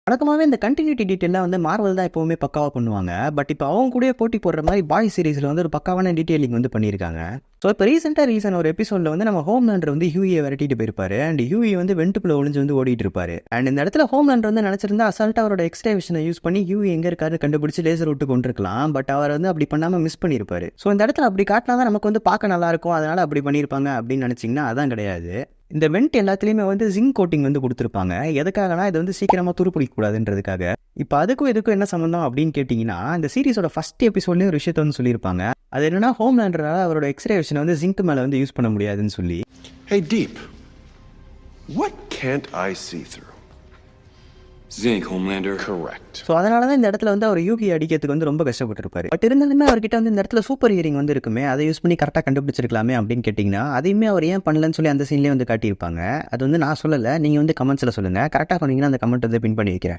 வழக்கமாகவே இந்த கண்டினியூட்டி டீட்டெயிலாம் வந்து மார்வல் தான் எப்போவுமே பக்காவாக பண்ணுவாங்க. பட் இப்போ அவங்க கூட போட்டி போடுற மாதிரி பாய் சீரிஸில் வந்து ஒரு பக்காவான டீட்டெயிலிங் வந்து பண்ணியிருக்காங்க. ஸோ இப்போ ரீசெண்டாக ஒரு எபிசோடில் வந்து நம்ம ஹோம்லேண்டர் வந்து ஹியூயை விரட்டிட்டு போயிருப்பாரு. அண்ட் ஹியூயை வந்து வெண்ட்டுக்குள்ள ஒளிஞ்சு வந்து ஓடிட்டு இருப்பாரு. அண்ட் இந்த இடத்துல ஹோம்லேண்டர் வந்து நினச்சிருந்தா அசால்ட்டாக அவரோட எக்ஸ்ட்ரா விஷனை யூஸ் பண்ணி ஹியூ எங்கே இருக்காரு கண்டுபிடிச்சி லேசர் விட்டு கொண்டிருக்கலாம். பட் அவர் வந்து அப்படி பண்ணாமல் மிஸ் பண்ணியிருப்பாரு. ஸோ இந்த இடத்துல அப்படி காட்டினா தான் நமக்கு வந்து பார்க்க நல்லா இருக்கும், அதனால அப்படி பண்ணியிருப்பாங்க அப்படின்னு நினச்சிங்கன்னா அதான் கிடையாது. இந்த வெண்ட் எல்லாத்துலேயுமே வந்து ஜிங்க் கோட்டிங் வந்து கொடுத்துருப்பாங்க. எதுக்காகனா இது வந்து சீக்கிரமாக துருப்பிடிக்கக்கூடாதுன்றதுக்காக. இப்போ அதுக்கும் இதுக்கும் என்ன சம்மந்தம் அப்படின்னு கேட்டிங்கன்னா, இந்த சீரிஸோட ஃபர்ஸ்ட் எபிசோட்லேயும் ஒரு விஷயத்தை வந்து சொல்லியிருப்பாங்க. அது என்னன்னா, ஹோம்லேண்டரால் அவரோட எக்ஸ்ரே விஷனை வந்து ஜிங்க் மேலே வந்து யூஸ் பண்ண முடியாதுன்னு சொல்லி. Hey Deep, what can't I see through? Zinc, Homelander. Correct. So அதனால தான் இந்த இடத்துல வந்து அவர் யூகி அடிக்கிறதுக்கு வந்து ரொம்ப கஷ்டப்பட்டிருப்பாரு. பட் இருந்தாலுமே அவர்கிட்ட வந்து இந்த இடத்துல சூப்பர் ஹியரிங் வந்து இருக்குமே, அதை யூஸ் பண்ணி கரெக்டாக கண்டுபிடிச்சிருக்கலாமே அப்படின்னு கேட்டிங்கன்னா, அதையுமே அவர் ஏன் பண்ணலன்னு சொல்லி அந்த சீன்லேயே வந்து காட்டியிருப்பாங்க. அது வந்து நான் சொல்லலை, நீங்கள் வந்து கமெண்ட்ஸில் சொல்லுங்கள். கரெக்டாக சொன்னீங்கன்னா அந்த கமெண்ட் வந்து பின் பண்ணி வைக்கிறேன்.